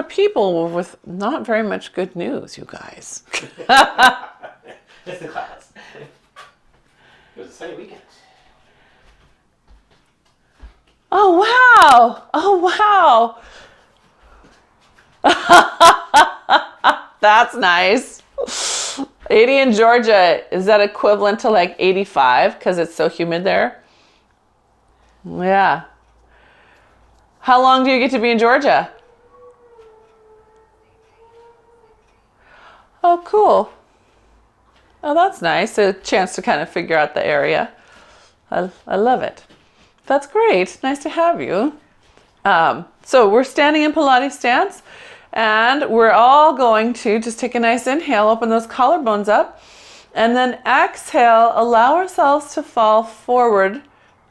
people with not very much good news, you guys. It's the class. It was a sunny weekend. Oh, wow. Oh, wow. That's nice. 80 in Georgia, is that equivalent to like 85 because it's so humid there? Yeah. How long do you get to be in Georgia? Oh, cool. Oh, that's nice. A chance to kind of figure out the area. I love it. That's great. Nice to have you. So we're standing in Pilates stance, and we're all going to just take a nice inhale, open those collarbones up, and then exhale, allow ourselves to fall forward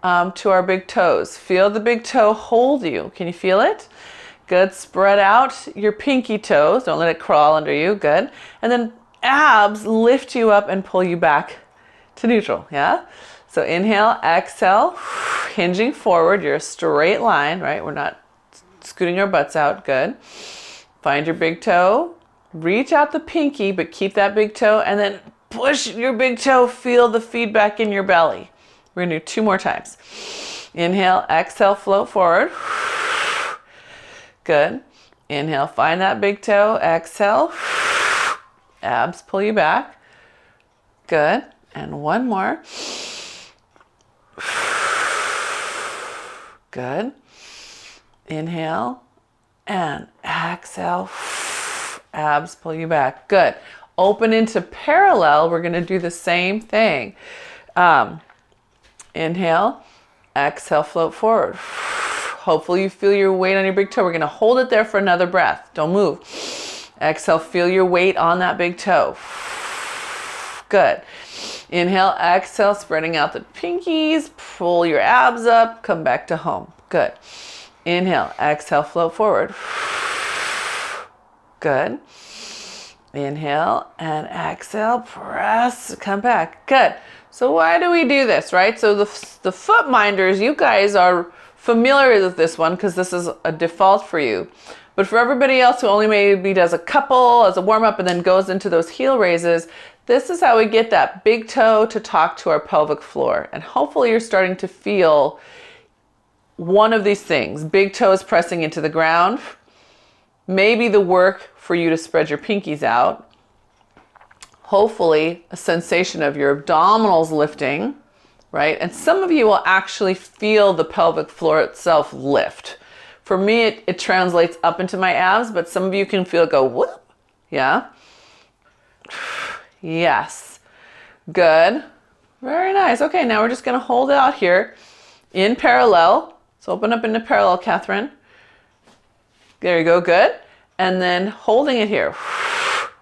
to our big toes. Feel the big toe hold you. Can you feel it? Good. Spread out your pinky toes. Don't let it crawl under you. Good. And then abs lift you up and pull you back to neutral. Yeah? So inhale, exhale, hinging forward. You're a straight line, right? We're not scooting our butts out. Good. Find your big toe. Reach out the pinky, but keep that big toe, and then push your big toe. Feel the feedback in your belly. We're going to do 2 more times. Inhale, exhale, float forward. Good. Inhale, find that big toe. Exhale. Abs pull you back. Good. And 1 more. Good. Inhale and exhale. Abs pull you back. Good. Open into parallel. We're going to do the same thing. Inhale, exhale, float forward. Hopefully you feel your weight on your big toe. We're going to hold it there for another breath. Don't move. Exhale, feel your weight on that big toe. Good. Inhale, exhale, spreading out the pinkies. Pull your abs up. Come back to home. Good. Inhale, exhale, float forward. Good. Inhale and exhale, press, come back. Good. So why do we do this, right? So the foot minders, you guys are familiar with this one because this is a default for you. But for everybody else who only maybe does a couple as a warm-up and then goes into those heel raises, this is how we get that big toe to talk to our pelvic floor. And hopefully you're starting to feel one of these things. Big toes pressing into the ground. Maybe the work for you to spread your pinkies out. Hopefully a sensation of your abdominals lifting, right? And some of you will actually feel the pelvic floor itself lift. For me, it translates up into my abs, but some of you can feel it go whoop. Yeah? Yes. Good. Very nice. Okay, now we're just going to hold it out here in parallel. So open up into parallel, Catherine. There you go. Good. And then holding it here.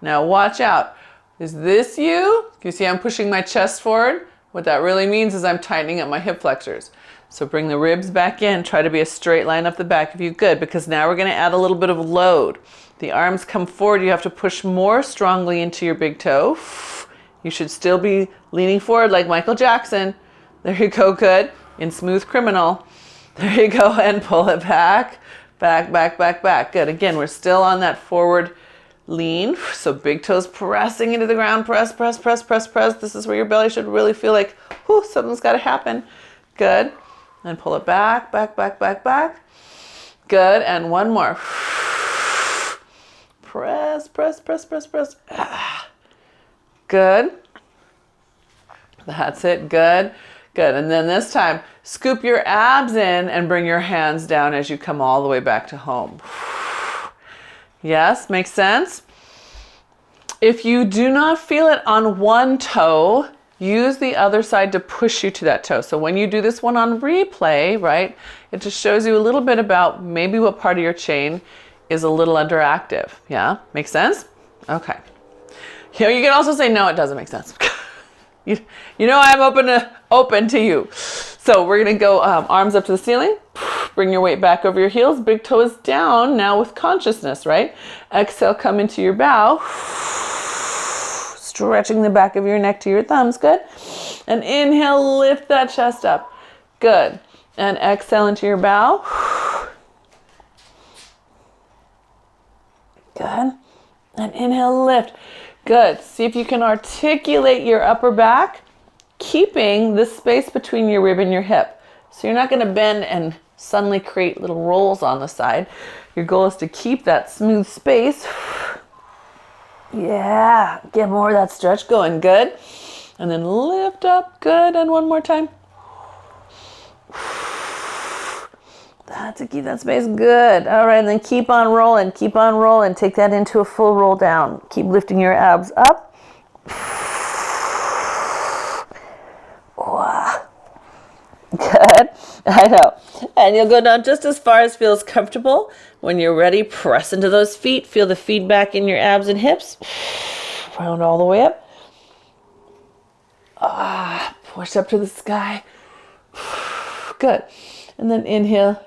Now watch out. Is this you? Can you see I'm pushing my chest forward? What that really means is I'm tightening up my hip flexors. So bring the ribs back in. Try to be a straight line up the back of you. Good, because now we're going to add a little bit of load. The arms come forward. You have to push more strongly into your big toe. You should still be leaning forward like Michael Jackson. There you go. Good. In Smooth Criminal. There you go. And pull it back. Back, back, back, back. Good. Again, we're still on that forward lean. So big toes pressing into the ground. Press, press, press, press, press. This is where your belly should really feel like, whew, something's got to happen. Good. And pull it back, back, back, back, back. Good. And 1 more. Press, press, press, press, press. Good. That's it. Good. Good. And then this time, scoop your abs in and bring your hands down as you come all the way back to home. Yes, makes sense? If you do not feel it on one toe, use the other side to push you to that toe. So when you do this one on replay, right, it just shows you a little bit about maybe what part of your chain is a little underactive. Yeah, makes sense? Okay. You can also say, no, it doesn't make sense. you know I'm open to you. So we're going to go arms up to the ceiling. Bring your weight back over your heels. Big toe is down now with consciousness, right? Exhale, come into your bow. Stretching the back of your neck to your thumbs. Good. And inhale, lift that chest up. Good. And exhale into your bow. And inhale, lift. Good. See if you can articulate your upper back, keeping the space between your rib and your hip. So you're not going to bend and suddenly create little rolls on the side. Your goal is to keep that smooth space. Yeah, get more of that stretch going. Good. And then lift up. Good. And one more time. That's it. Keep that space. Good. All right. And then keep on rolling. Keep on rolling. Take that into a full roll down. Keep lifting your abs up. Wow. Good. I know. And you'll go down just as far as feels comfortable. When you're ready, press into those feet. Feel the feedback in your abs and hips. Round all the way up. Push up to the sky. Good. And then inhale,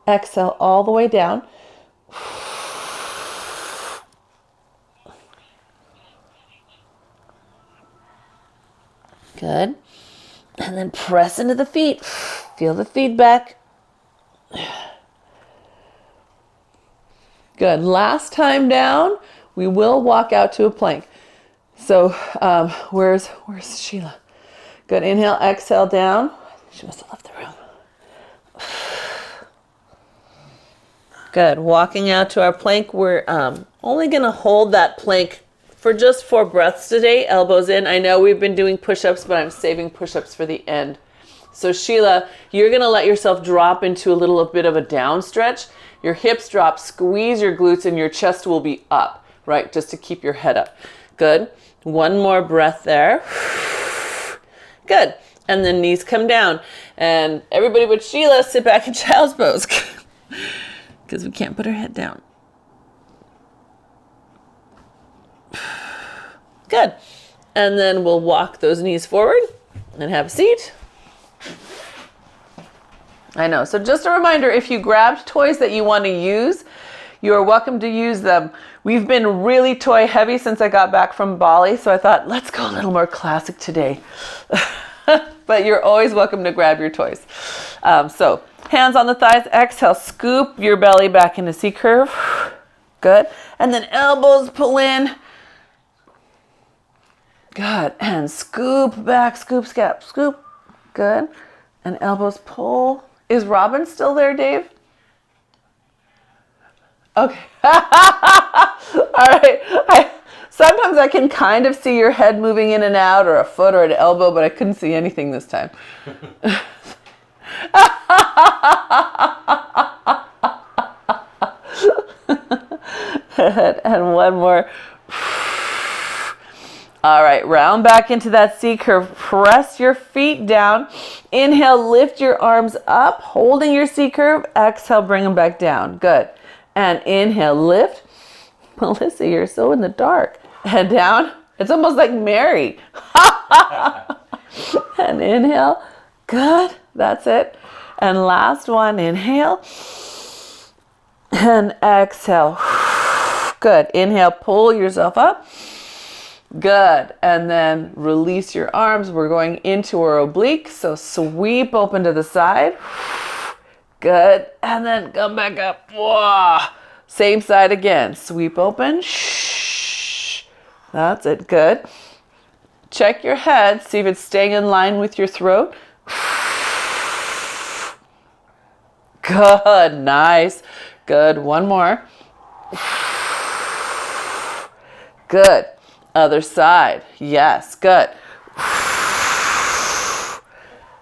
exhale all the way down. Good. And then press into the feet. Feel the feedback. Good. Last time down, we will walk out to a plank. So where's Sheila? Good. Inhale, exhale down. She must have left the room. Good. Walking out to our plank. We're only going to hold that plank for just 4 breaths today. Elbows in. I know we've been doing push-ups, but I'm saving push-ups for the end. So Sheila, you're going to let yourself drop into a little bit of a down stretch. Your hips drop, squeeze your glutes, and your chest will be up, right? Just to keep your head up. Good. One more breath there. Good. And then knees come down. And everybody but Sheila, sit back in child's pose. Because we can't put her head down. Good. And then we'll walk those knees forward and have a seat. I know. So just a reminder, if you grabbed toys that you want to use, you are welcome to use them. We've been really toy heavy since I got back from Bali, so I thought, let's go a little more classic today. But you're always welcome to grab your toys. So hands on the thighs, exhale, scoop your belly back into C curve. Good. And then elbows pull in. Good. And scoop back, scoop, scap, scoop. Good. And elbows pull. Is Robin still there, Dave? Okay. All right. Sometimes I can kind of see your head moving in and out, or a foot or an elbow, but I couldn't see anything this time. And one more. All right, round back into that C curve. Press your feet down. Inhale, lift your arms up, holding your C curve. Exhale, bring them back down. Good. And inhale, lift. Melissa, you're so in the dark. Head down. It's almost like Mary. And inhale. Good. That's it. And last one. Inhale. And exhale. Good. Inhale, pull yourself up. Good. And then release your arms. We're going into our oblique. So sweep open to the side. Good. And then come back up. Whoa. Same side again. Sweep open. Shh. That's it. Good. Check your head. See if it's staying in line with your throat. Good. Nice. Good. One more. Good. Other side. Yes. Good.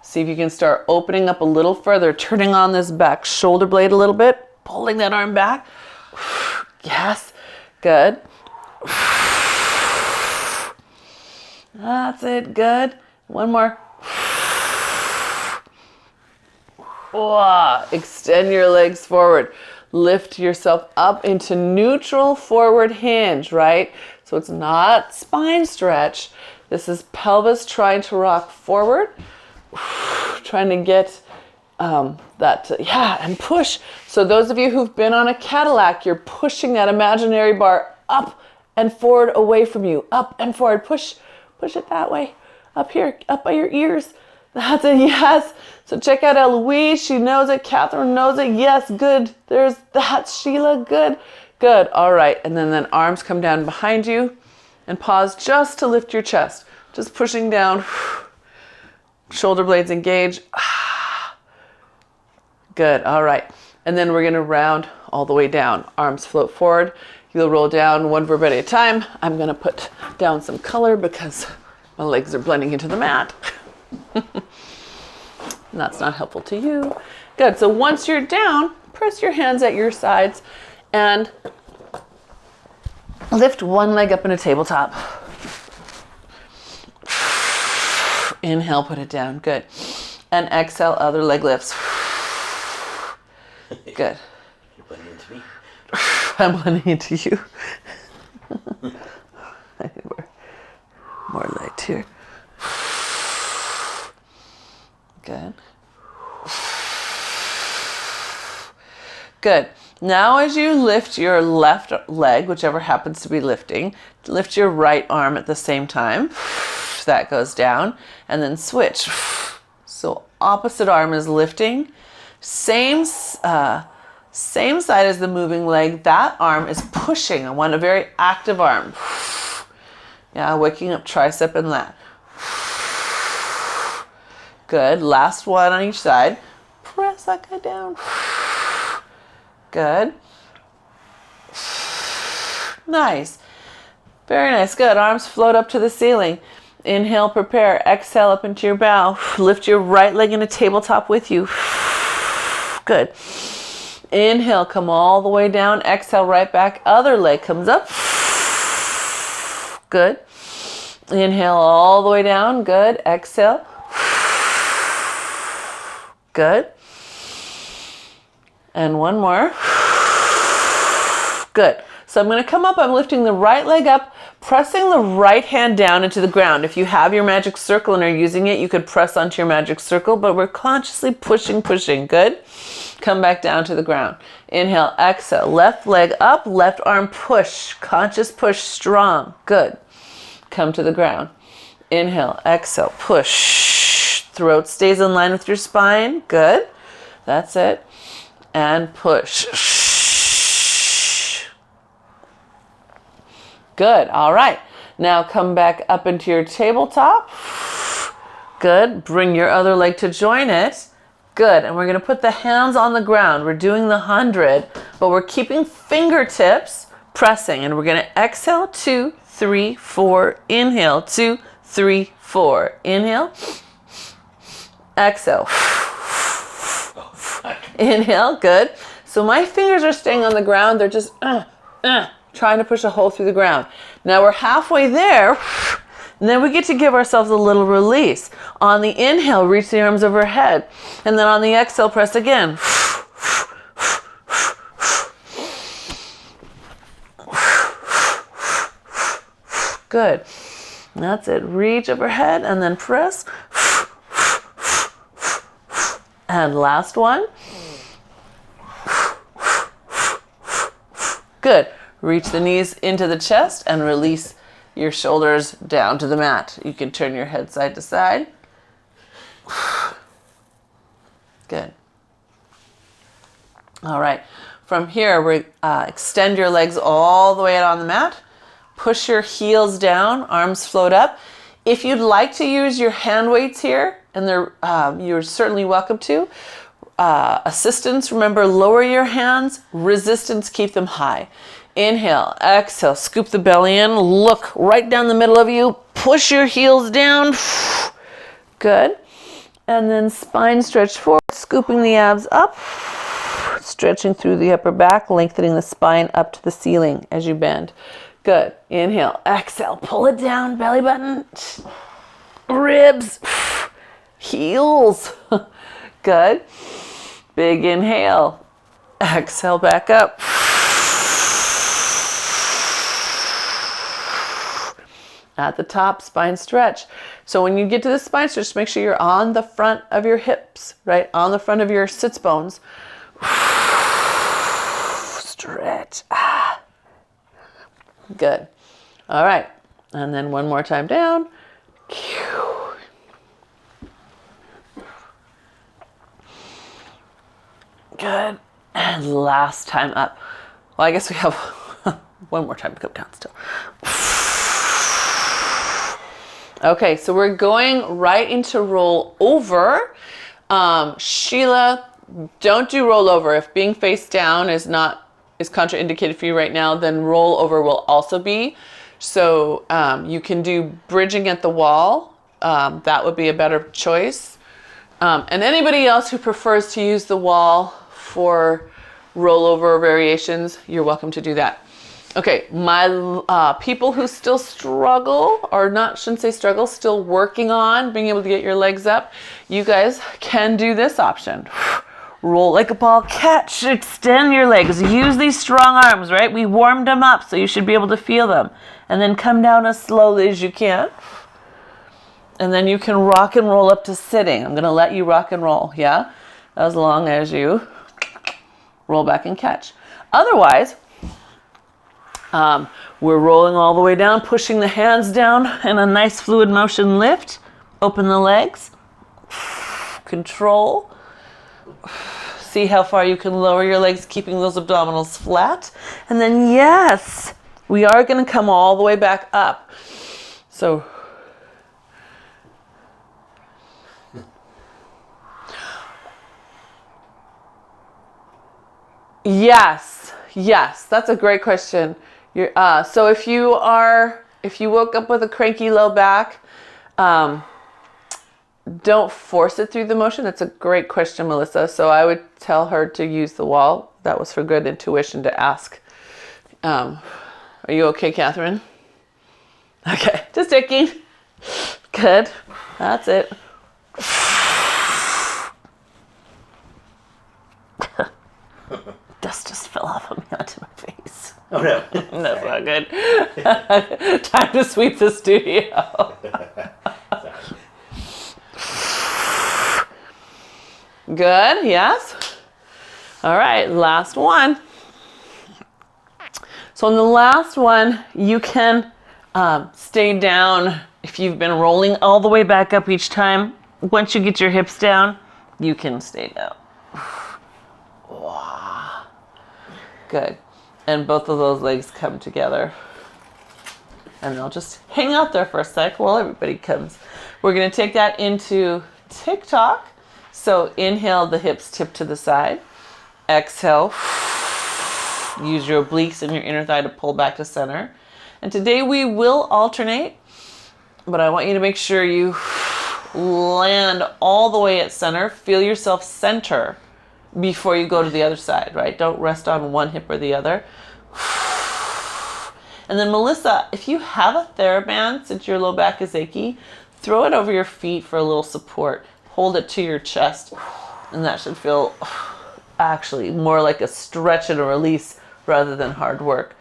See if you can start opening up a little further, turning on this back shoulder blade a little bit, pulling that arm back. Yes. Good. That's it. Good. One more. Extend your legs forward. Lift yourself up into neutral forward hinge, right? So it's not spine stretch. This is pelvis trying to rock forward. Trying to get and push. So those of you who've been on a Cadillac, you're pushing that imaginary bar up and forward away from you. Up and forward. Push it that way. Up here, up by your ears. That's it. Yes. So check out Eloise. She knows it. Catherine knows it. Yes. Good. There's that. Sheila. Good. Good. All right. And then arms come down behind you and pause just to lift your chest. Just pushing down. Shoulder blades engage. Good. All right. And then we're going to round all the way down. Arms float forward. You'll roll down one verb at a time. I'm going to put down some color because my legs are blending into the mat. And that's not helpful to you. Good. So once you're down, press your hands at your sides and lift one leg up in a tabletop. Inhale, put it down. Good. And exhale, other leg lifts. Good. You're blending into me. I'm blending into you. I need more light here. Good. Good. Now as you lift your left leg, whichever happens to be lifting, lift your right arm at the same time. That goes down. And then switch. So opposite arm is lifting. Same side as the moving leg. That arm is pushing. I want a very active arm. Yeah, waking up tricep and lat. Good. Last one on each side. Press that guy down. Good. Nice. Very nice. Good. Arms float up to the ceiling. Inhale, prepare. Exhale up into your bow. Lift your right leg in a tabletop with you. Good. Inhale, come all the way down. Exhale, right back. Other leg comes up. Good. Inhale all the way down. Good. Exhale. Good. And one more. Good. So I'm going to come up. I'm lifting the right leg up, pressing the right hand down into the ground. If you have your magic circle and are using it, you could press onto your magic circle, but we're consciously pushing. Good. Come back down to the ground. Inhale, exhale. Left leg up, left arm push. Conscious push, strong. Good. Come to the ground. Inhale, exhale, push. Throat stays in line with your spine. Good. That's it. And push. Good. All right. Now come back up into your tabletop. Good. Bring your other leg to join it. Good. And we're going to put the hands on the ground. We're doing the 100, but we're keeping fingertips pressing. And we're going to exhale, 2, 3, 4. Inhale, 2, 3, 4. Inhale. Exhale. Inhale. Good. So my fingers are staying on the ground. They're just trying to push a hole through the ground. Now we're halfway there. And then we get to give ourselves a little release. On the inhale, reach the arms overhead. And then on the exhale, press again. Good. That's it. Reach overhead and then press. And last one. Good. Reach the knees into the chest and release your shoulders down to the mat. You can turn your head side to side. Good. All right. From here, we extend your legs all the way out on the mat. Push your heels down, arms float up. If you'd like to use your hand weights here, and you're certainly welcome to. Assistance, remember, lower your hands. Resistance, keep them high. Inhale, exhale, scoop the belly in, look right down the middle of you, push your heels down. Good. And then spine stretch forward, scooping the abs up, stretching through the upper back, lengthening the spine up to the ceiling as you bend. Good. Inhale, exhale, pull it down, belly button, ribs, heels. Good. Big inhale, exhale back up. At the top, spine stretch. So when you get to the spine stretch, make sure you're on the front of your hips, right? On the front of your sits bones. Stretch. Good. All right. And then one more time down. Good. And last time up. Well, I guess we have one more time to come down still. Okay, so we're going right into roll over. Sheila, don't do roll over. If being face down is contraindicated for you right now, then roll over will also be. So you can do bridging at the wall. That would be a better choice. And anybody else who prefers to use the wall for rollover variations, you're welcome to do that. Okay, my people who still struggle, or not, shouldn't say struggle, still working on being able to get your legs up, you guys can do this option. Roll like a ball, catch, extend your legs, use these strong arms, right? We warmed them up, so you should be able to feel them. And then come down as slowly as you can. And then you can rock and roll up to sitting. I'm gonna let you rock and roll, yeah? As long as you roll back and catch. Otherwise, we're rolling all the way down, pushing the hands down in a nice fluid motion lift. Open the legs. Control. See how far you can lower your legs, keeping those abdominals flat. And then, yes, we are going to come all the way back up. So, yes, that's a great question. So if you woke up with a cranky low back, don't force it through the motion. That's a great question, Melissa. So I would tell her to use the wall. That was her good intuition to ask. Are you okay, Catherine? Okay, just checking. Good. That's it. Dust just fell off of me onto my face. Oh no. That's not good. Time to sweep the studio. Good, yes. All right, last one. So in the last one, you can stay down. If you've been rolling all the way back up each time, once you get your hips down, you can stay down. Good. And both of those legs come together. And they'll just hang out there for a sec while everybody comes. We're going to take that into TikTok. So inhale, the hips tip to the side. Exhale. Use your obliques and your inner thigh to pull back to center. And today we will alternate, but I want you to make sure you land all the way at center. Feel yourself center before you go to the other side, right? Don't rest on one hip or the other. And then Melissa, if you have a TheraBand, since your low back is achy, throw it over your feet for a little support. Hold it to your chest, and that should feel actually more like a stretch and a release rather than hard work.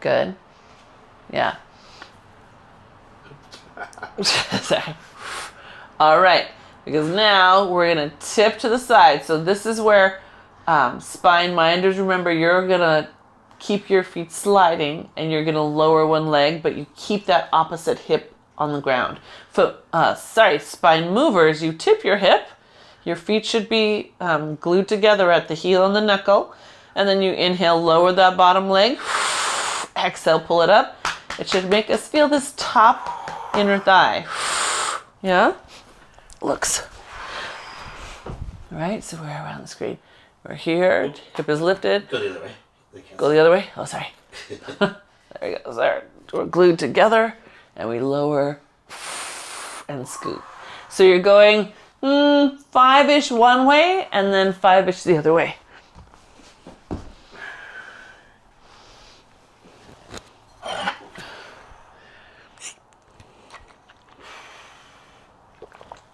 Good. Yeah. Sorry. All right, because now we're gonna tip to the side. So this is where spine minders, remember, you're gonna keep your feet sliding and you're gonna lower one leg, but you keep that opposite hip on the ground. Spine movers, you tip your hip. Your feet should be glued together at the heel and the knuckle. And then you inhale, lower that bottom leg. Exhale, pull it up. It should make us feel this top inner thigh. Yeah? Looks. All right, so we're around the screen. We're here, hip is lifted. Go the other way. Go the other way? Oh, sorry. There we go. There. We're glued together, and we lower and scoot. So you're going 5-ish one way, and then 5-ish the other way.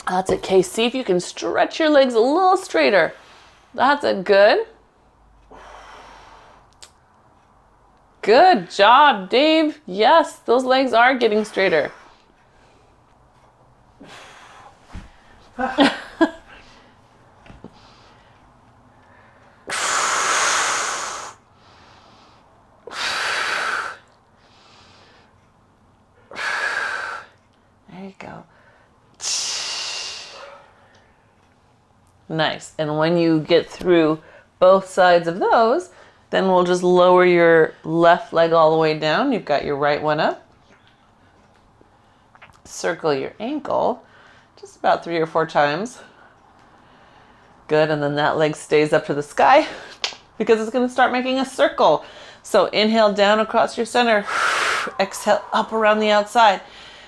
That's it, Kay. See if you can stretch your legs a little straighter. That's it. Good. Good job, Dave. Yes, those legs are getting straighter. There you go. Nice. And when you get through both sides of those, then we'll just lower your left leg all the way down. You've got your right one up. Circle your ankle just about 3 or 4 times. Good. And then that leg stays up to the sky because it's going to start making a circle. So inhale down across your center. Exhale up around the outside.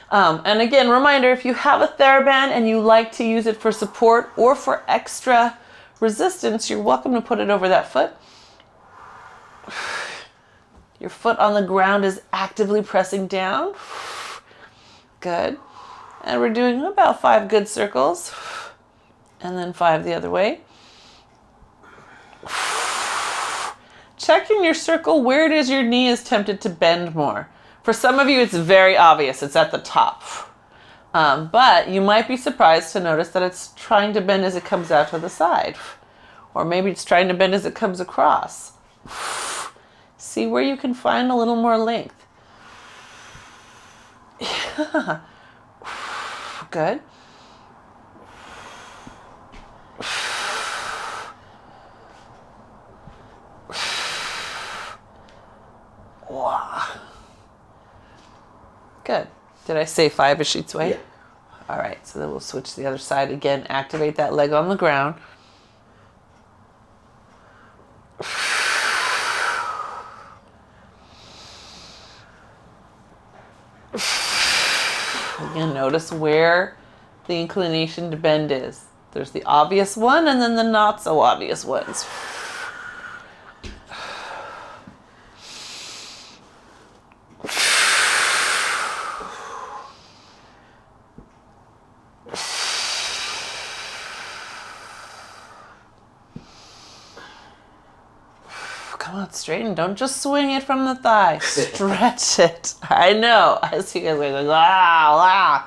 And again, reminder, if you have a TheraBand and you like to use it for support or for extra resistance, you're welcome to put it over that foot. Your foot on the ground is actively pressing down. Good. And we're doing about 5 good circles. And then 5 the other way. Checking your circle where it is your knee is tempted to bend more. For some of you, it's very obvious. It's at the top. But you might be surprised to notice that it's trying to bend as it comes out to the side. Or maybe it's trying to bend as it comes across. See where you can find a little more length. Yeah. Good. Wow. Good. Did I say 5-ish each way? Yeah. All right, so then we'll switch to the other side. Again, activate that leg on the ground. Again, notice where the inclination to bend is. There's the obvious one and then the not so obvious ones. Come on, straighten. Don't just swing it from the thigh. Stretch it. I know. I see you guys going, wow.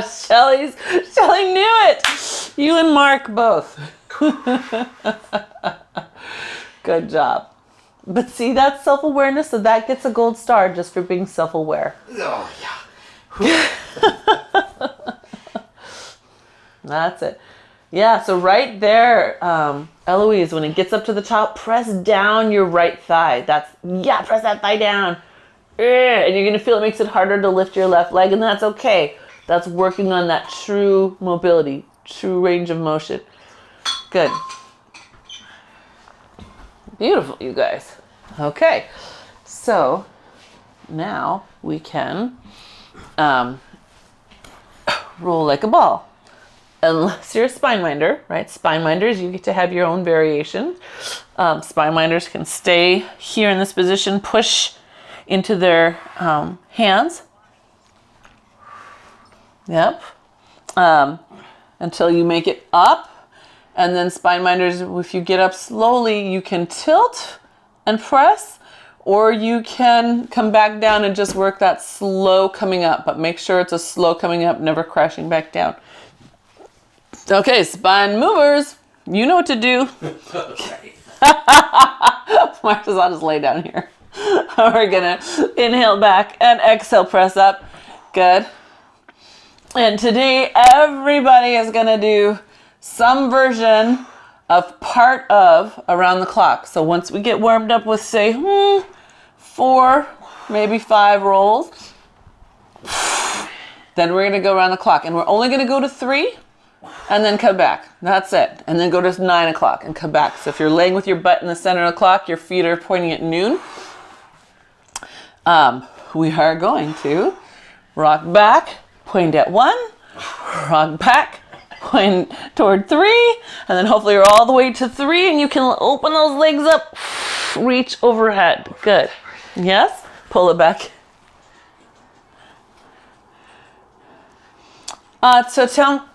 Shelly knew it. You and Mark both. Good job. But see, that's self-awareness, so that gets a gold star just for being self-aware. Oh, yeah. That's it. Yeah, so right there, Eloise, when it gets up to the top, press down your right thigh. Press that thigh down. And you're going to feel it makes it harder to lift your left leg, and that's okay. That's working on that true mobility, true range of motion. Good. Beautiful, you guys. Okay, so now we can roll like a ball. Unless you're a spine minder, right? Spine minders, you get to have your own variations. Spine minders can stay here in this position, push into their hands. Yep. Until you make it up. And then spine minders, if you get up slowly, you can tilt and press, or you can come back down and just work that slow coming up. But make sure it's a slow coming up, never crashing back down. Okay, spine movers, you know what to do. Okay. Martha's, I'll just lay down here. We're gonna inhale back and exhale, press up. Good. And today, everybody is gonna do some version of part of around the clock. So once we get warmed up with, say, 4, maybe 5 rolls, then we're gonna go around the clock. And we're only gonna go to 3. And then come back. That's it. And then go to 9 o'clock and come back. So if you're laying with your butt in the center of the clock, your feet are pointing at noon. We are going to rock back, point at 1, rock back, point toward 3, and then hopefully you're all the way to 3 and you can open those legs up, reach overhead. Good. Yes? Pull it back. So tell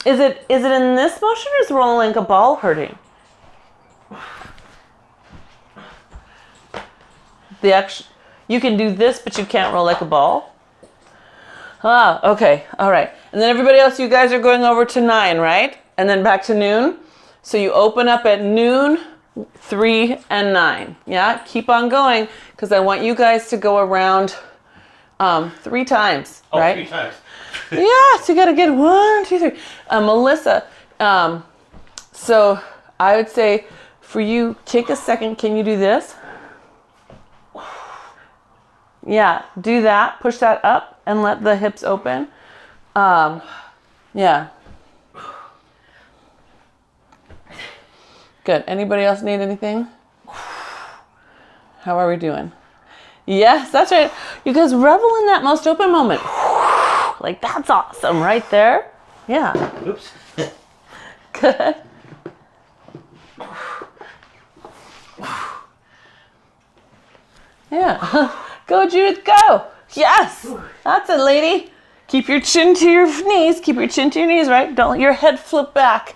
Is it in this motion, or is rolling like a ball hurting? You can do this, but you can't roll like a ball? Okay, all right. And then everybody else, you guys are going over to 9, right? And then back to noon. So you open up at noon, 3, and 9. Yeah, keep on going because I want you guys to go around 3 times, right? 3 times. Yeah, so you got to get 1, 2, 3. Melissa, so I would say for you, take a second. Can you do this? Yeah, do that. Push that up and let the hips open. Yeah. Good. Anybody else need anything? How are we doing? Yes, that's right. You guys revel in that most open moment. Like, that's awesome right there. Yeah. Oops. Good. Yeah. Go, Judith, go. Yes. That's it, lady. Keep your chin to your knees. Keep your chin to your knees, right? Don't let your head flip back.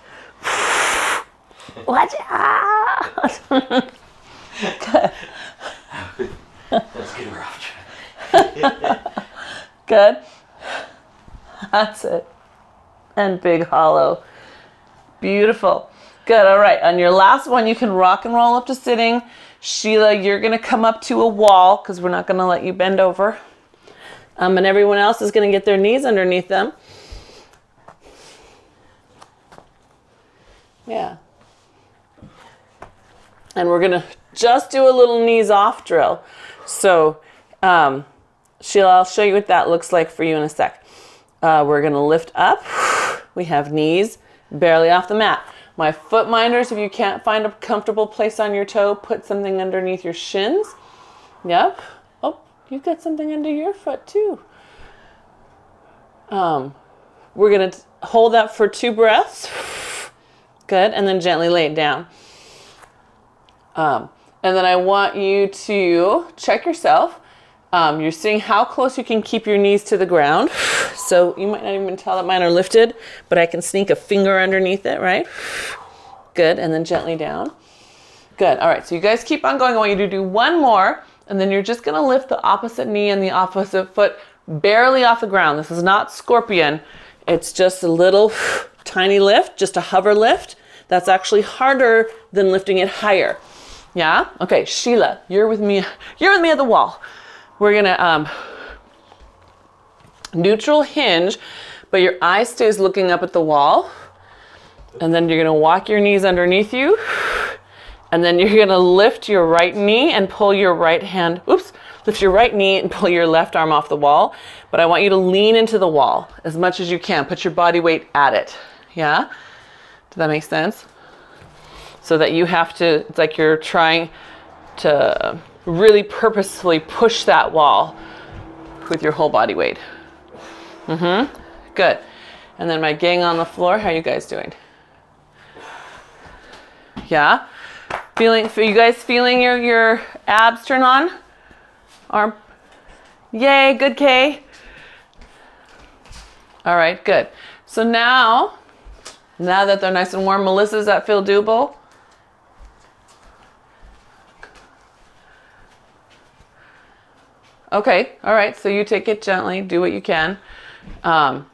Watch out. Good. Let's get rough. Good. That's it. And big hollow. Beautiful. Good. All right. On your last one, you can rock and roll up to sitting. Sheila, you're going to come up to a wall because we're not going to let you bend over. And everyone else is going to get their knees underneath them. Yeah. And we're going to just do a little knees off drill. So, Sheila, I'll show you what that looks like for you in a sec. We're going to lift up. We have knees barely off the mat. My foot minders, if you can't find a comfortable place on your toe, put something underneath your shins. Yep. Oh, you've got something under your foot too. We're going to hold that for 2 breaths. Good. And then gently lay it down. And then I want you to check yourself. You're seeing how close you can keep your knees to the ground. So you might not even tell that mine are lifted, but I can sneak a finger underneath it, right? Good. And then gently down. Good. All right. So you guys keep on going. I want you to do 1 more, and then you're just going to lift the opposite knee and the opposite foot barely off the ground. This is not scorpion. It's just a little tiny lift, just a hover lift. That's actually harder than lifting it higher. Yeah? Okay, Sheila, you're with me. You're with me at the wall. We're gonna neutral hinge, but your eye stays looking up at the wall. And then you're gonna walk your knees underneath you. And then you're gonna lift your right knee and pull your right hand. Oops. Lift your right knee and pull your left arm off the wall. But I want you to lean into the wall as much as you can. Put your body weight at it. Yeah? Does that make sense? So that you have to, it's like you're trying to really purposefully push that wall with your whole body weight. Good. And then my gang on the floor, how are you guys doing? Yeah? You guys feeling your abs turn on? Arm. Yay, good Kay. All right, good. So now that they're nice and warm, Melissa, does that feel doable? Okay, all right, so you take it gently, do what you can. And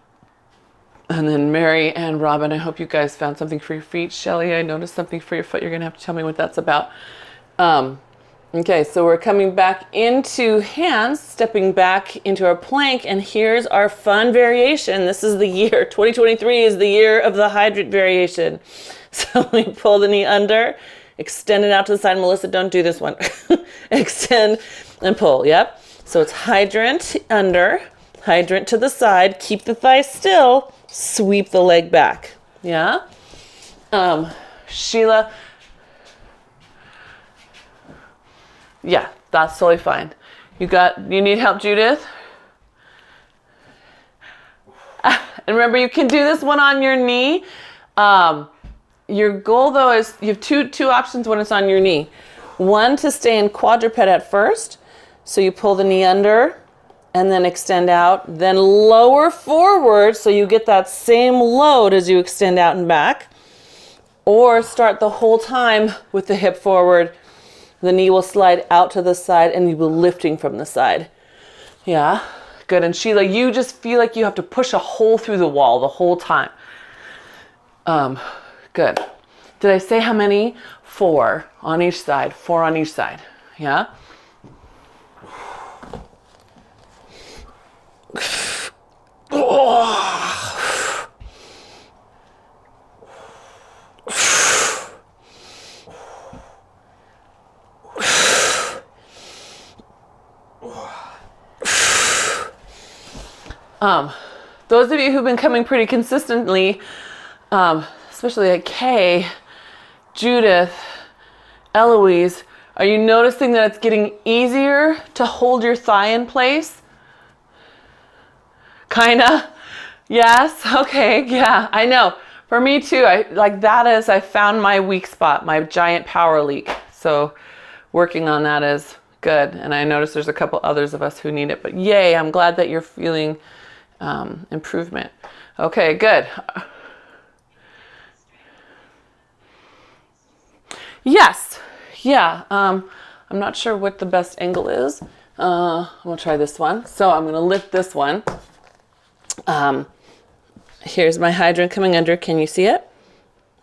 then Mary and Robin, I hope you guys found something for your feet. Shelly, I noticed something for your foot. You're gonna have to tell me what that's about. Okay, so we're coming back into hands, stepping back into our plank, and here's our fun variation. This is the year, 2023 is the year of the hydrant variation. So we pull the knee under, extend it out to the side. Melissa, don't do this one. Extend and pull, yep. So it's hydrant under, hydrant to the side, keep the thigh still, sweep the leg back, yeah? Sheila, yeah, that's totally fine. You need help, Judith? And remember, you can do this one on your knee. Your goal, though, is you have two options when it's on your knee. One, to stay in quadruped at first. So you pull the knee under and then extend out. Then lower forward so you get that same load as you extend out and back. Or start the whole time with the hip forward. The knee will slide out to the side and you'll be lifting from the side. Yeah, good. And Sheila, you just feel like you have to push a hole through the wall the whole time. Good. Did I say how many? 4 on each side, 4 on each side. Yeah? Those of you who've been coming pretty consistently, especially like Kay, Judith, Eloise, are you noticing that it's getting easier to hold your thigh in place? Kinda? Yes? Okay, yeah, I know. For me too, I found my weak spot, my giant power leak. So working on that is good. And I notice there's a couple others of us who need it, but yay, I'm glad that you're feeling improvement. Okay, good. Yes. Yeah. I'm not sure what the best angle is. I'm gonna try this one. So I'm gonna lift this one. Here's my hydrant coming under. Can you see it?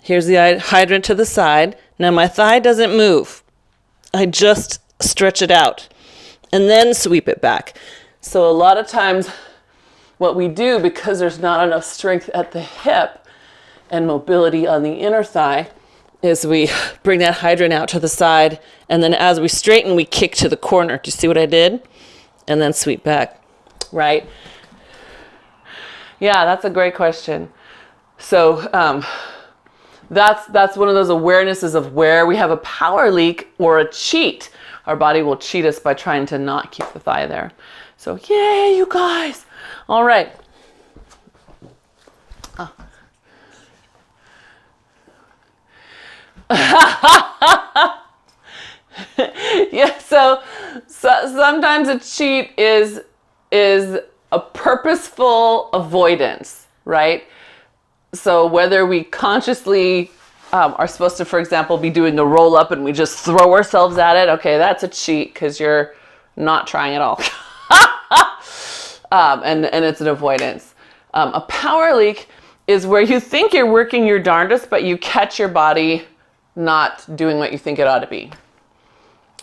Here's the hydrant to the side. Now my thigh doesn't move. I just stretch it out and then sweep it back. So a lot of times what we do, because there's not enough strength at the hip and mobility on the inner thigh, is we bring that hydrant out to the side, and then as we straighten, we kick to the corner. Do you see what I did? And then sweep back, right? Yeah, that's a great question. So that's one of those awarenesses of where we have a power leak or a cheat. Our body will cheat us by trying to not keep the thigh there. So yay, you guys. All right. Oh. Yeah, so sometimes a cheat is a purposeful avoidance, right? So whether we consciously are supposed to, for example, be doing a roll up and we just throw ourselves at it, okay, that's a cheat because you're not trying at all. And it's an avoidance. A power leak is where you think you're working your darndest, but you catch your body not doing what you think it ought to be.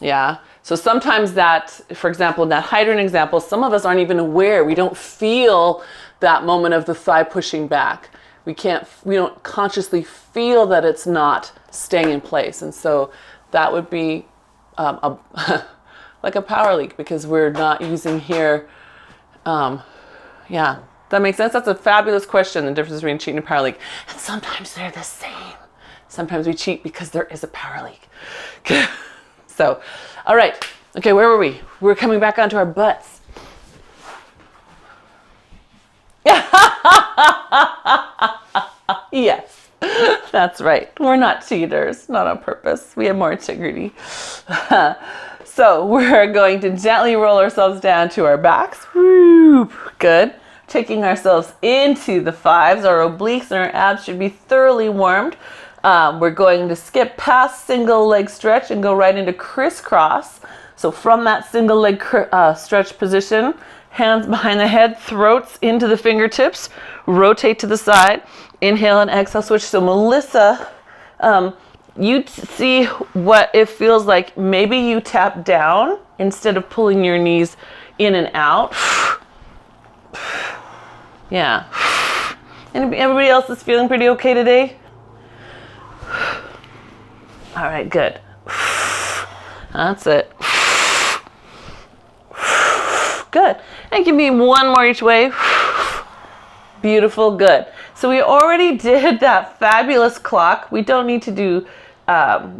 Yeah. So sometimes that, for example, in that hydrant example, some of us aren't even aware. We don't feel that moment of the thigh pushing back. We don't consciously feel that it's not staying in place. And so that would be like a power leak because we're not using here. Yeah, that makes sense. That's a fabulous question, the difference between cheat and power leak. And sometimes they're the same. Sometimes we cheat because there is a power leak. So, all right. Okay, where were we? We're coming back onto our butts. Yes, that's right. We're not cheaters, not on purpose. We have more integrity. So we're going to gently roll ourselves down to our backs. Woo, good. Taking ourselves into the fives. Our obliques and our abs should be thoroughly warmed. We're going to skip past single leg stretch and go right into crisscross. So from that single leg stretch position, hands behind the head, throats into the fingertips, rotate to the side, inhale and exhale, switch. So Melissa, you see what it feels like. Maybe you tap down instead of pulling your knees in and out. Yeah. And everybody else is feeling pretty okay today? All right, good. That's it. Good. And give me one more each way. Beautiful, good. So we already did that fabulous clock. We don't need to do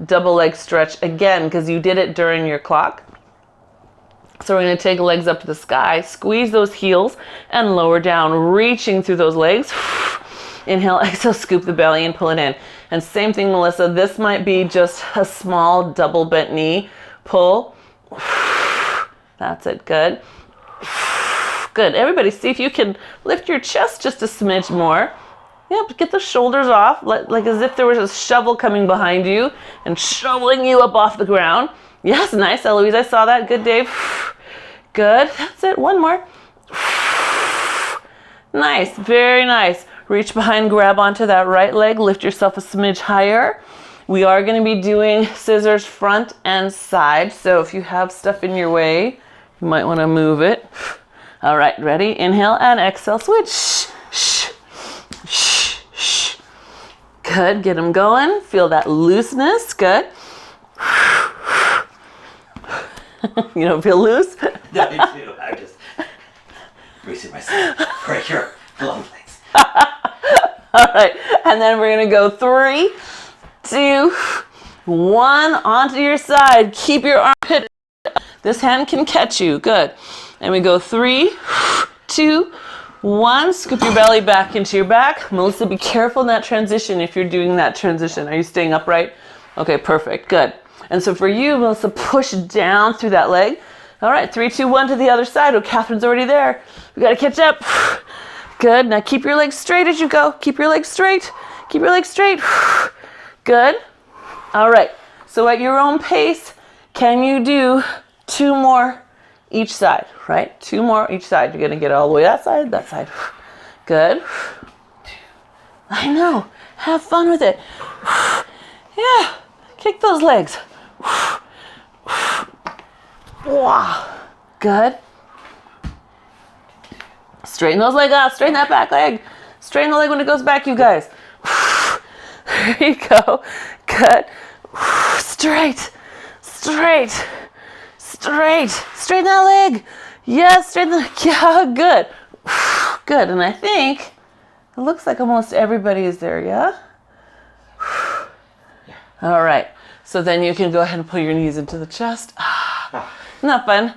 double leg stretch again because you did it during your clock. So we're going to take legs up to the sky, squeeze those heels and lower down, reaching through those legs. Inhale, exhale, scoop the belly and pull it in. And same thing, Melissa, this might be just a small double bent knee pull. That's it, good. Good. Everybody, see if you can lift your chest just a smidge more. Yep, get the shoulders off, like as if there was a shovel coming behind you and shoveling you up off the ground. Yes, nice, Eloise, I saw that. Good, Dave. Good. That's it. One more. Nice. Very nice. Reach behind, grab onto that right leg, lift yourself a smidge higher. We are going to be doing scissors front and side. So if you have stuff in your way, you might want to move it. All right, ready? Inhale and exhale, switch. Shh, shh, shh. Good, get them going. Feel that looseness, good. You don't feel loose? No, I do. I'm just bracing myself for your long legs. All right, and then we're gonna go 3, 2, 1, onto your side. Keep your armpit. This hand can catch you, good. And we go 3, 2, 1. Scoop your belly back into your back. Melissa, be careful in that transition if you're doing that transition. Are you staying upright? Okay, perfect, good. And so for you, Melissa, push down through that leg. All right, 3, 2, 1 to the other side. Oh, Catherine's already there. We gotta catch up. Good, now keep your legs straight as you go. Keep your legs straight. Keep your legs straight. Good. All right, so at your own pace, can you do 2 more each side, right? 2 more each side. You're gonna get all the way that side, that side. Good. I know, have fun with it. Yeah, kick those legs. Wow. Good. Straighten those legs out. Straighten that back leg. Straighten the leg when it goes back, you guys. There you go. Good. Straight. Straight. Straight. Straighten that leg. Yes, straighten the, yeah, good. Good, and I think it looks like almost everybody is there, yeah? All right. So then you can go ahead and pull your knees into the chest. Isn't that fun?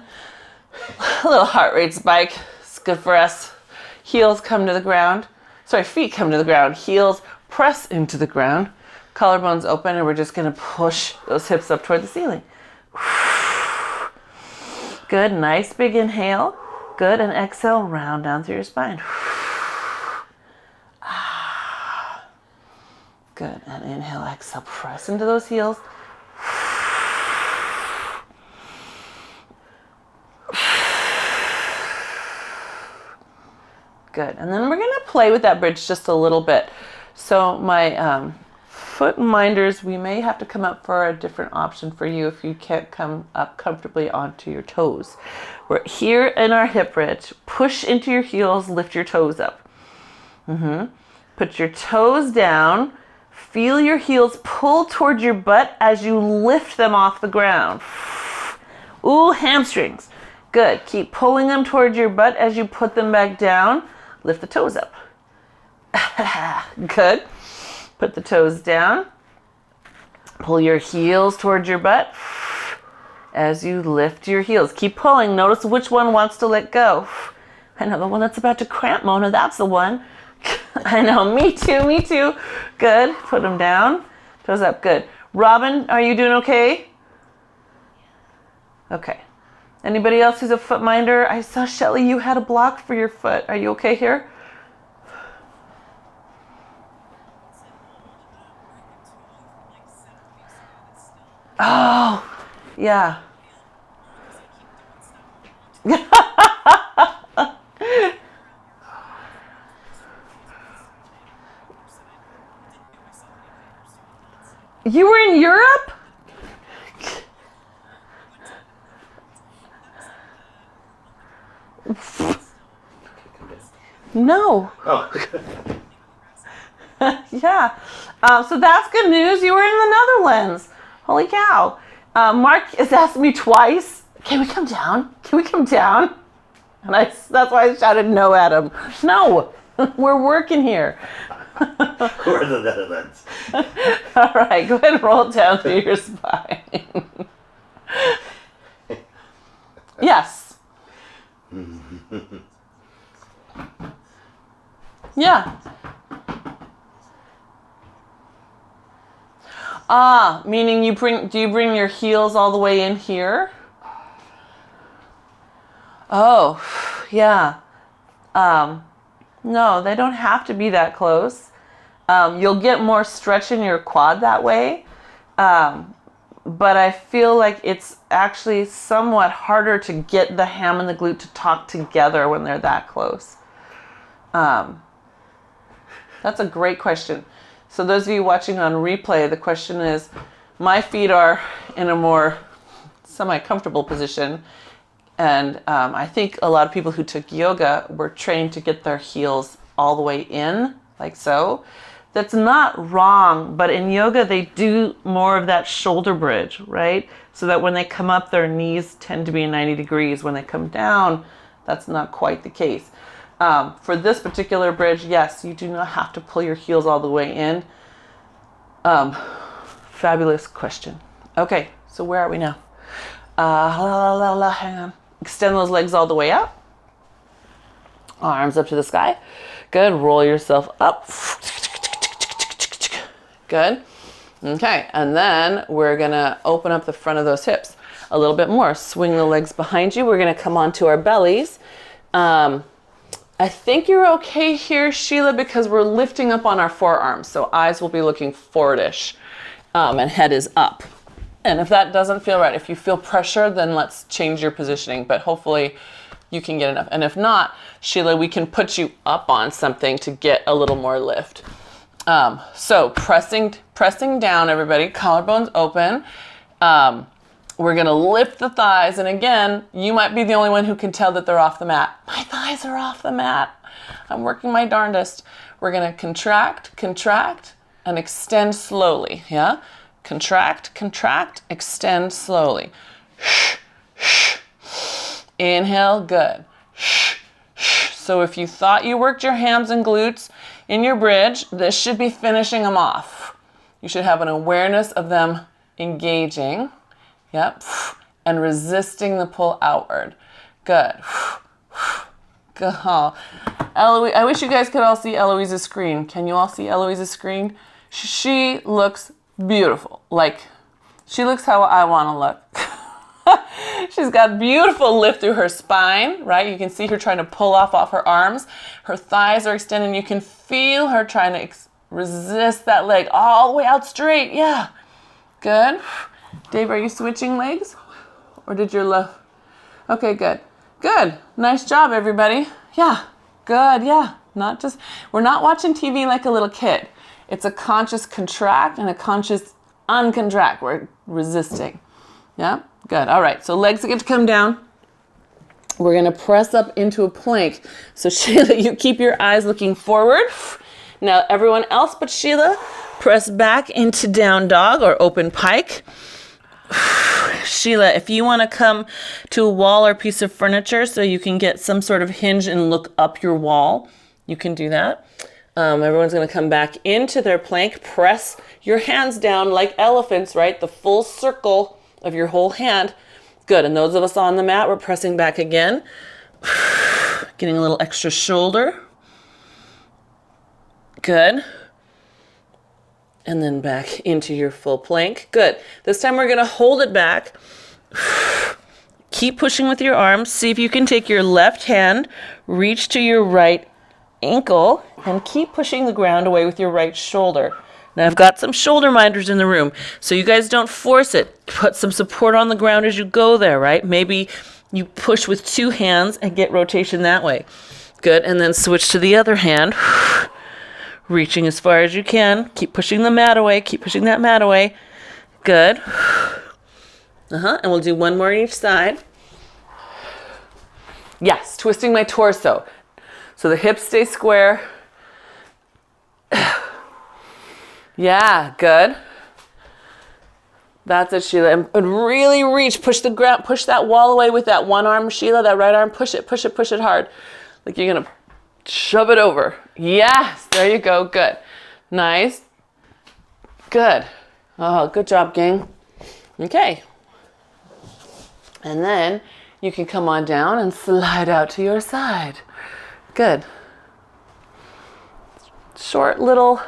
A little heart rate spike. It's good for us. Heels come to the ground. Sorry, feet come to the ground. Heels press into the ground. Collarbones open, and we're just going to push those hips up toward the ceiling. Good. Nice big inhale. Good. And exhale, round down through your spine. Good. And inhale, exhale, press into those heels. Good. And then we're going to play with that bridge just a little bit. So my foot minders, we may have to come up for a different option for you if you can't come up comfortably onto your toes. We're here in our hip bridge. Push into your heels, lift your toes up. Put your toes down. Feel your heels pull towards your butt as you lift them off the ground. Ooh, hamstrings. Good. Keep pulling them towards your butt as you put them back down. Lift the toes up. Good. Put the toes down. Pull your heels towards your butt as you lift your heels. Keep pulling. Notice which one wants to let go. I know the one that's about to cramp, Mona. That's the one. I know. Me too. Me too. Good. Put them down. Toes up. Good. Robin, are you doing okay? Okay. Anybody else who's a foot minder? I saw Shelly, you had a block for your foot. Are you okay here? Oh, yeah. You were in Europe? No. Oh. Yeah. So that's good news. You were in the Netherlands. Holy cow. Mark has asked me twice, can we come down? Can we come down? And that's why I shouted no at him. No, we're working here. We're in the Netherlands. All right, go ahead and roll it down through your spine. Yes. Yeah. Meaning do you bring your heels all the way in here? Oh, yeah. No, they don't have to be that close. You'll get more stretch in your quad that way. But I feel like it's actually somewhat harder to get the ham and the glute to talk together when they're that close. That's a great question. So those of you watching on replay, the question is, my feet are in a more semi-comfortable position. And I think a lot of people who took yoga were trained to get their heels all the way in, like so. That's not wrong, but in yoga they do more of that shoulder bridge, right? So that when they come up, their knees tend to be 90 degrees. When they come down, that's not quite the case. For this particular bridge, yes, you do not have to pull your heels all the way in. Fabulous question. Okay, so where are we now? Hang on. Extend those legs all the way up. Arms up to the sky. Good. Roll yourself up. Good. Okay, and then we're gonna open up the front of those hips a little bit more. Swing the legs behind you. We're gonna come onto our bellies. I think you're okay here, Sheila, because we're lifting up on our forearms. So eyes will be looking forwardish, and head is up. And if that doesn't feel right, if you feel pressure, then let's change your positioning. But hopefully you can get enough. And if not, Sheila, we can put you up on something to get a little more lift. So pressing down, everybody, collarbones open. We're gonna lift the thighs. And again, you might be the only one who can tell that they're off the mat. My thighs are off the mat. I'm working my darndest. We're gonna contract, and extend slowly, yeah? Contract, extend slowly. Inhale, good. So if you thought you worked your hams and glutes in your bridge, this should be finishing them off. You should have an awareness of them engaging, yep, and resisting the pull outward. Good. Good. Eloise, I wish you guys could all see Eloise's screen. Can you all see Eloise's screen? She looks beautiful. Like, she looks how I want to look. She's got beautiful lift through her spine, right? You can see her trying to pull off her arms. Her thighs are extended. You can feel her trying to resist that leg all the way out straight. Yeah. Good. Dave, are you switching legs? Or did your left? Okay, good. Good. Nice job, everybody. Yeah. Good. Yeah. We're not watching TV like a little kid. It's a conscious contract and a conscious uncontract. We're resisting. Yeah, good. All right, so legs get to come down. We're gonna press up into a plank. So Sheila, you keep your eyes looking forward. Now everyone else but Sheila, press back into down dog or open pike. Sheila, if you wanna come to a wall or piece of furniture so you can get some sort of hinge and look up your wall, you can do that. Everyone's going to come back into their plank. Press your hands down like elephants, right? The full circle of your whole hand. Good. And those of us on the mat, we're pressing back again. Getting a little extra shoulder. Good. And then back into your full plank. Good. This time we're going to hold it back. Keep pushing with your arms. See if you can take your left hand, reach to your right ankle, and keep pushing the ground away with your right shoulder. Now I've got some shoulder minders in the room, so you guys don't force it. Put some support on the ground as you go there, right? Maybe you push with two hands and get rotation that way. Good, and then switch to the other hand. Reaching as far as you can. Keep pushing the mat away. Keep pushing that mat away. Good. And we'll do one more on each side. Yes, twisting my torso. So the hips stay square. Yeah, good. That's it, Sheila. And really reach, push the ground, push that wall away with that one arm, Sheila, that right arm, push it hard. Like you're gonna shove it over. Yes, there you go, good. Nice. Good. Oh, good job, gang. Okay. And then you can come on down and slide out to your side. Good. Short little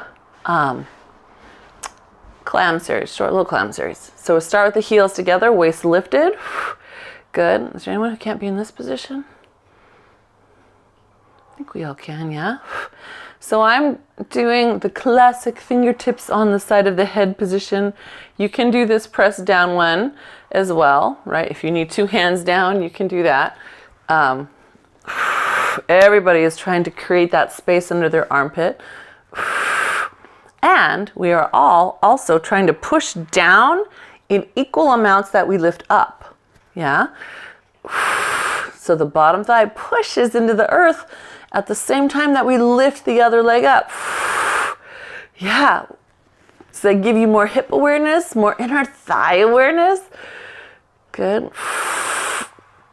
clam series, So we'll start with the heels together, waist lifted. Good. Is there anyone who can't be in this position? I think we all can, yeah? So I'm doing the classic fingertips on the side of the head position. You can do this press down one as well, right? If you need two hands down, you can do that. Everybody is trying to create that space under their armpit. And we are all also trying to push down in equal amounts that we lift up. Yeah? So the bottom thigh pushes into the earth at the same time that we lift the other leg up. Yeah. So they give you more hip awareness, more inner thigh awareness. Good.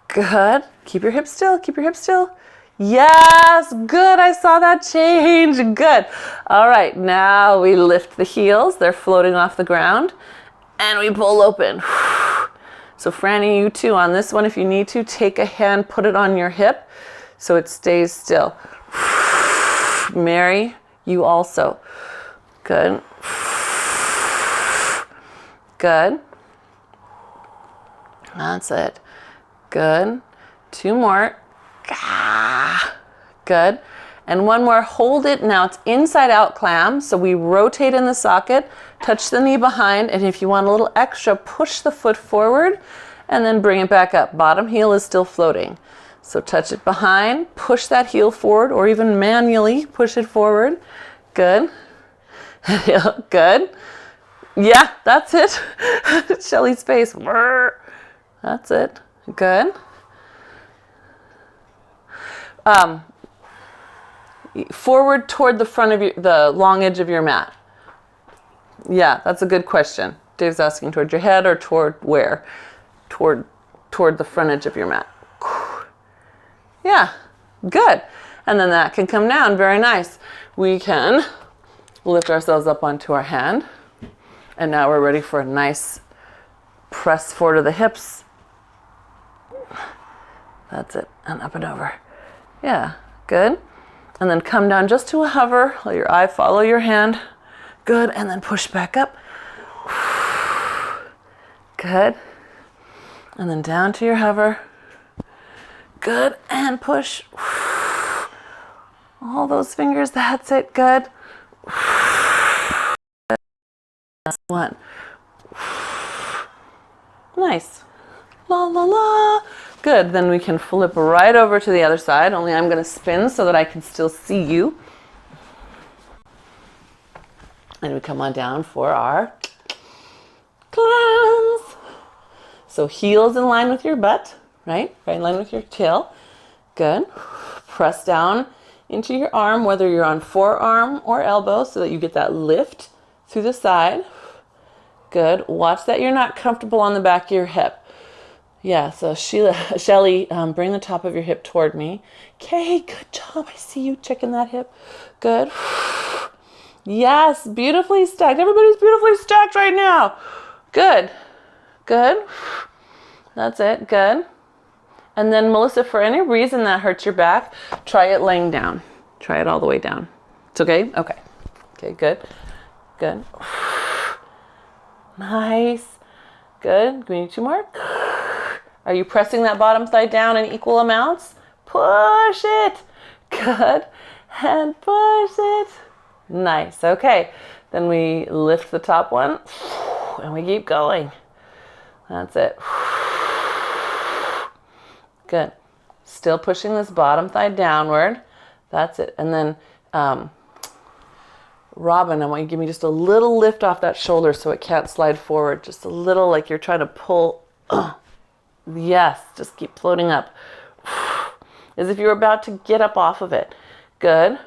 Good. Keep your hips still. Keep your hips still. Yes. Good. I saw that change. Good. All right. Now we lift the heels. They're floating off the ground. And we pull open. So Franny, you too on this one, if you need to, take a hand, put it on your hip so it stays still. Mary, you also. Good. Good. That's it. Good. 2 more. Good. And 1 more. Hold it. Now it's inside out clam. So we rotate in the socket, touch the knee behind, and if you want a little extra, push the foot forward and then bring it back up. Bottom heel is still floating. So touch it behind, push that heel forward, or even manually push it forward. Good. Good. Yeah, that's it. Shelly's face. That's it. Good. Forward toward the front of the long edge of your mat. Yeah, that's a good question. Dave's asking toward your head or toward where? Toward the front edge of your mat. Yeah, good. And then that can come down. Very nice. We can lift ourselves up onto our hand. And now we're ready for a nice press forward of the hips. That's it. And up and over. Yeah, good. And then come down just to a hover. Let your eye follow your hand. Good. And then push back up. Good. And then down to your hover. Good. And push. All those fingers. That's it. Good. Last one. Nice. La la la. Good. Then we can flip right over to the other side. Only I'm going to spin so that I can still see you. And we come on down for our clams. So heels in line with your butt, right? Right in line with your tail. Good. Press down into your arm, whether you're on forearm or elbow, so that you get that lift through the side. Good. Watch that you're not comfortable on the back of your hip. Yeah, so Shelly, bring the top of your hip toward me. Okay, good job. I see you checking that hip. Good. Yes, beautifully stacked. Everybody's beautifully stacked right now. Good. Good. That's it. Good. And then, Melissa, for any reason that hurts your back, try it laying down. Try it all the way down. It's okay? Okay. Okay, good. Good. Nice. Good. We need 2 more. Are you pressing that bottom thigh down in equal amounts? Push it. Good. And push it. Nice. Okay. Then we lift the top one and we keep going. That's it. Good. Still pushing this bottom thigh downward. That's it. And then, Robin, I want you to give me just a little lift off that shoulder so it can't slide forward. Just a little, like you're trying to pull. Yes, just keep floating up. As if you're about to get up off of it. Good.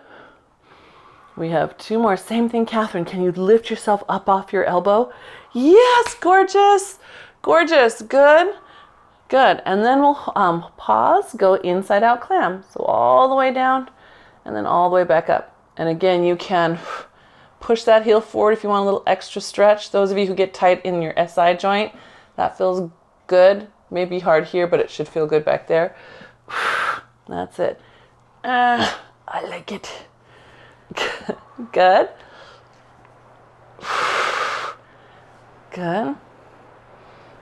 We have 2 more. Same thing, Catherine. Can you lift yourself up off your elbow? Yes, gorgeous. Gorgeous. Good. Good. And then we'll pause, go inside out clam. So all the way down and then all the way back up. And again, you can push that heel forward if you want a little extra stretch. Those of you who get tight in your SI joint, that feels good. Maybe hard here, but it should feel good back there. That's it. I like it. Good. Good.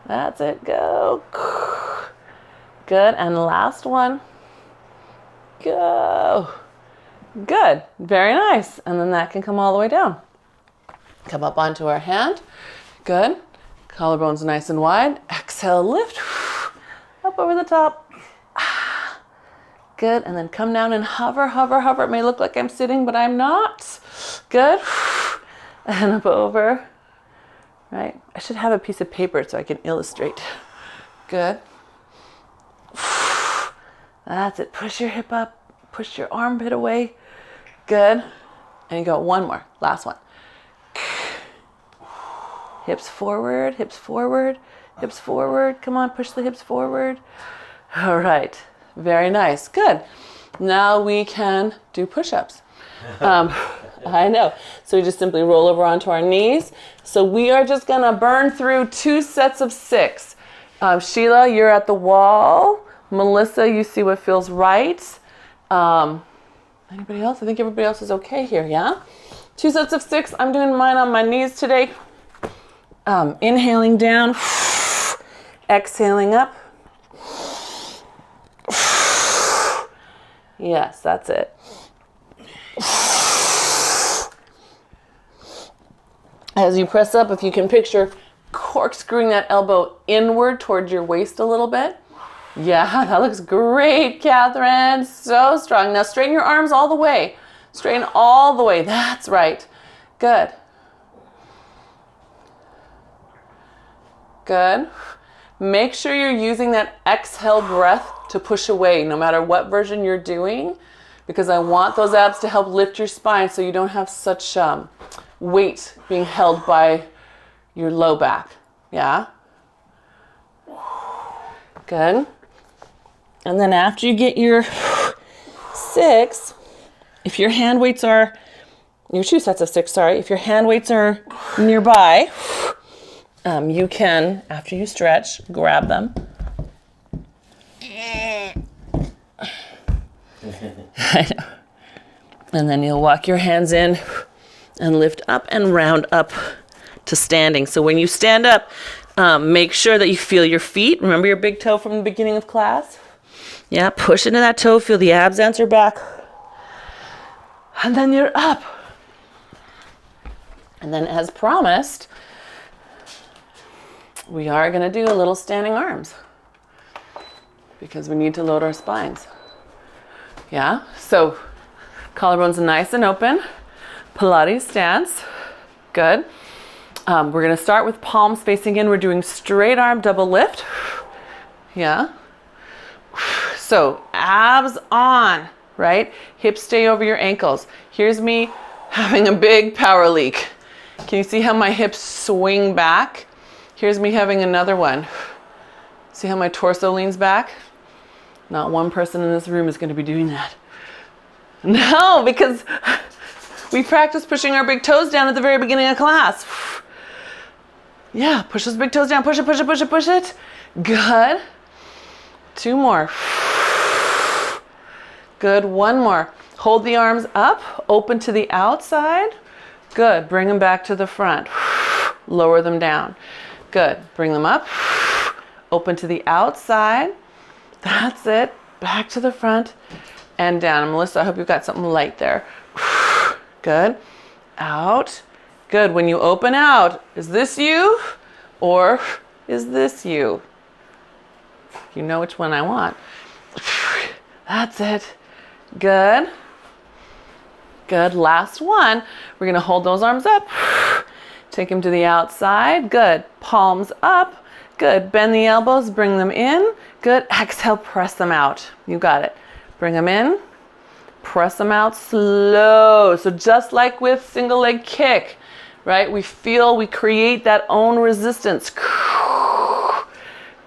That's it. Go. Good. And last one. Go. Good. Very nice. And then that can come all the way down. Come up onto our hand. Good. Collarbones nice and wide. Exhale, lift. Up over the top. Good. And then come down and hover, hover, hover. It may look like I'm sitting, but I'm not. Good. and up over. Right? I should have a piece of paper so I can illustrate. Good. That's it. Push your hip up. Push your armpit away. Good. And you go one more. Last one. Hips forward, hips forward, hips forward. Come on, push the hips forward. All right. Very nice. Good. Now we can do push-ups. I know. So we just simply roll over onto our knees. So we are just going to burn through 2 sets of 6. Sheila, you're at the wall. Melissa, you see what feels right. Anybody else? I think everybody else is okay here, yeah? 2 sets of 6. I'm doing mine on my knees today. Inhaling down, exhaling up. Yes, that's it. As you press up, if you can picture corkscrewing that elbow inward towards your waist a little bit. Yeah, that looks great, Catherine. So strong. Now straighten your arms all the way. Straighten all the way. That's right. Good. Good. Make sure you're using that exhale breath to push away, no matter what version you're doing, because I want those abs to help lift your spine so you don't have such weight being held by your low back. Yeah? Good. And then after you get your 6, if your hand weights are, your 2 sets of 6, sorry, if your hand weights are nearby, you can, after you stretch, grab them. I know. And then you'll walk your hands in and lift up and round up to standing. So when you stand up, make sure that you feel your feet. Remember your big toe from the beginning of class? Yeah, push into that toe, feel the abs answer back. And then you're up. And then as promised, we are going to do a little standing arms because we need to load our spines. Yeah, so collarbones nice and open. Pilates stance. Good. We're going to start with palms facing in. We're doing straight arm double lift. Yeah. So abs on, right? Hips stay over your ankles. Here's me having a big power leak. Can you see how my hips swing back? Here's me having another one. See how my torso leans back? Not one person in this room is going to be doing that. No, because we practice pushing our big toes down at the very beginning of class. Yeah, push those big toes down. Push it, push it, push it, push it. Good. 2 more. Good. 1 more. Hold the arms up, open to the outside. Good. Bring them back to the front. Lower them down. Good. Bring them up, open to the outside. That's it. Back to the front and down. And Melissa, I hope you've got something light there. Good. Out. Good. When you open out, is this you or is this you? You know which one I want. That's it. Good. Good. Last one. We're going to hold those arms up. Take them to the outside. Good. Palms up. Good. Bend the elbows. Bring them in. Good. Exhale. Press them out. You got it. Bring them in. Press them out slow. So just like with single leg kick, right? We create that own resistance.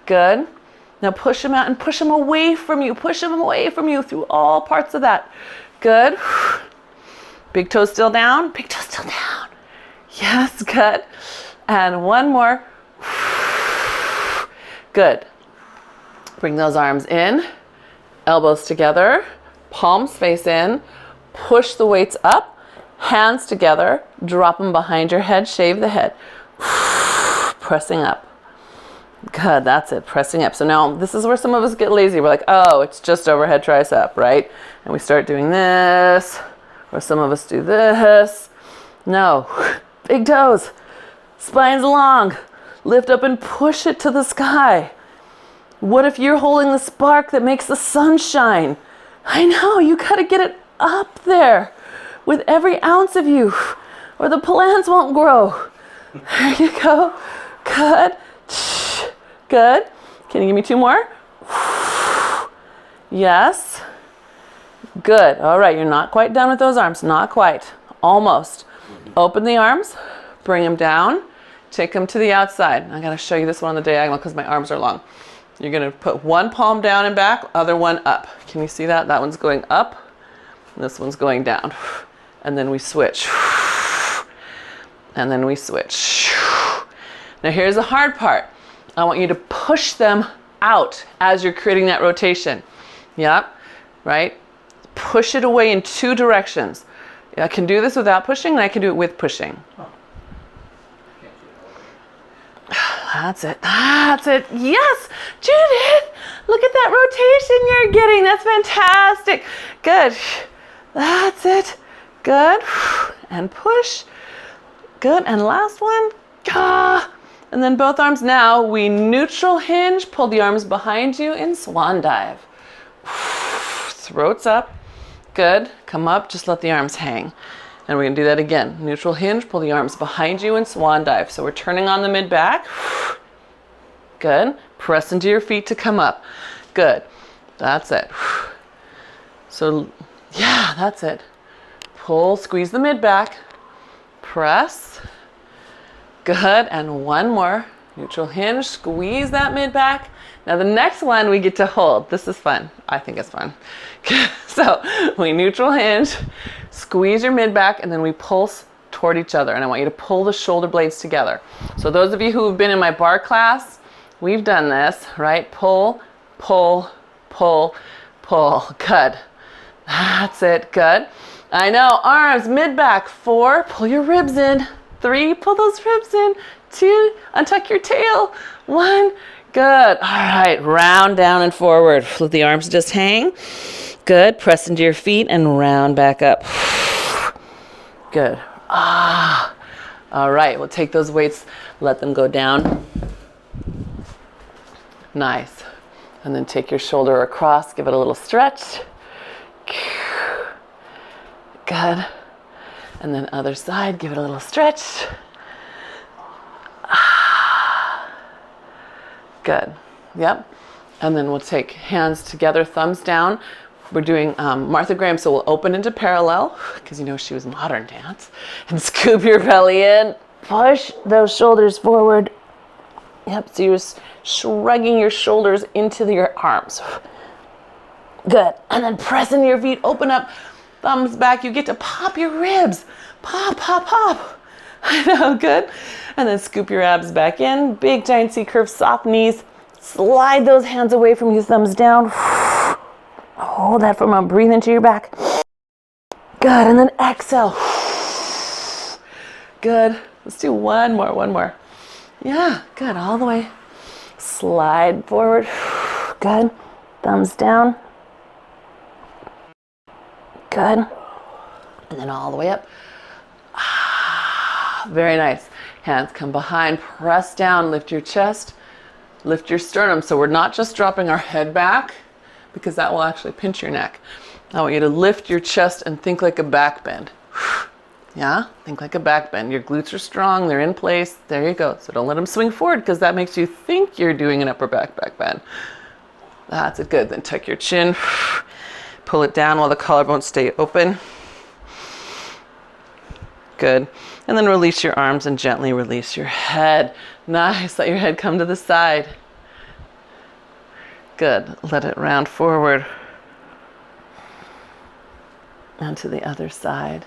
Good. Now push them out and push them away from you. Push them away from you through all parts of that. Good. Big toe still down. Big toe still down. Yes, good. And 1 more. Good. Bring those arms in. Elbows together. Palms face in. Push the weights up. Hands together. Drop them behind your head. Shave the head. Pressing up. Good, that's it, pressing up. So now this is where some of us get lazy. We're like, oh, it's just overhead tricep, right? And we start doing this, or some of us do this. No, big toes, spines long, lift up and push it to the sky. What if you're holding the spark that makes the sun shine? I know, you gotta get it up there with every ounce of you. or the plants won't grow. There you go. Good. Good. Can you give me 2 more? Yes. Good. All right, you're not quite done with those arms. Not quite. Almost. Open the arms. Bring them down. Take them to the outside. I got to show you this one on the diagonal because my arms are long. You're going to put one palm down and back, other one up. Can you see that? That one's going up. This one's going down. And then we switch. And then we switch. Now here's the hard part. I want you to push them out as you're creating that rotation. Yep, right? Push it away in 2 directions. I can do this without pushing, and I can do it with pushing. That's it. That's it. Yes, Judith, look at that rotation you're getting. That's fantastic. Good. That's it. Good. And push. Good. And last one. Ah. And then both arms. Now we neutral hinge. Pull the arms behind you in swan dive. Throats up. Good. Come up. Just let the arms hang. And we're going to do that again. Neutral hinge. Pull the arms behind you in swan dive. So we're turning on the mid back. Good. Press into your feet to come up. Good. That's it. So, yeah, that's it. Pull, squeeze the mid back. Press. Good. And one more. Neutral hinge. Squeeze that mid back. Now the next one we get to hold. This is fun. I think it's fun. So we neutral hinge, squeeze your mid back, and then we pulse toward each other. And I want you to pull the shoulder blades together. So those of you who have been in my bar class, we've done this, right? Pull, pull, pull, pull. Good. That's it. Good. I know. Arms, mid back. 4, pull your ribs in. 3, pull those ribs in. 2, untuck your tail. 1, good. All right. Round down and forward. Let the arms just hang. Good. Press into your feet and round back up. Good. Ah. All right. We'll take those weights, let them go down. Nice. And then take your shoulder across, give it a little stretch. Good. And then other side, give it a little stretch. Good. Yep. And then we'll take hands together, thumbs down. We're doing Martha Graham, so we'll open into parallel, because you know she was modern dance. And scoop your belly in. Push those shoulders forward. Yep, so you're shrugging your shoulders into your arms. Good. And then press into your feet, open up, thumbs back. You get to pop your ribs. Pop, pop, pop. I know, good. And then scoop your abs back in. Big giant C curve, soft knees. Slide those hands away from you, thumbs down. Hold that for a moment. Breathe into your back. Good. And then exhale. Good. Let's do one more. Yeah, good. All the way. Slide forward. Good. Thumbs down. Good. And then all the way up. Very nice. Hands come behind. Press down. Lift your chest. Lift your sternum. So we're not just dropping our head back, because that will actually pinch your neck. I want you to lift your chest and think like a back bend. Yeah, think like a back bend. Your glutes are strong, they're in place. There you go. So don't let them swing forward, because that makes you think you're doing an upper back bend. That's it. Good. Then tuck your chin, pull it down while the collarbones stay open. Good. And then release your arms and gently release your head. Nice. Let your head come to the side. Good. Let it round forward. And to the other side.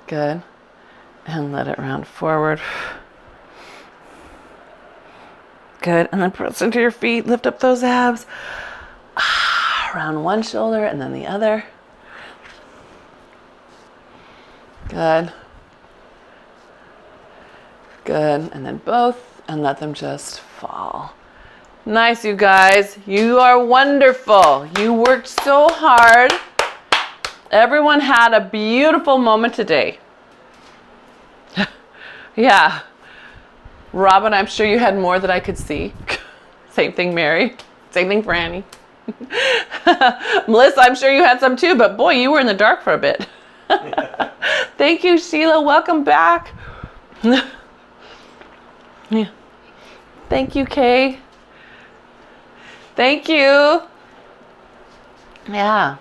Good. And let it round forward. Good. And then press into your feet. Lift up those abs. Round one shoulder and then the other. Good. Good. And then both. And let them just fall. Nice, you guys. You are wonderful. You worked so hard. Everyone had a beautiful moment today. Yeah. Robin, I'm sure you had more that I could see. Same thing, Mary. Same thing, Franny. Melissa, I'm sure you had some too, but boy, you were in the dark for a bit. Thank you, Sheila. Welcome back. Yeah. Thank you, Kay. Thank you. Yeah.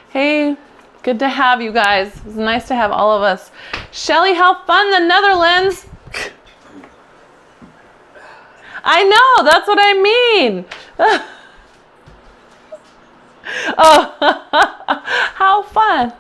Hey, good to have you guys. It was nice to have all of us. Shelly, how fun, the Netherlands. I know, that's what I mean. Oh, how fun.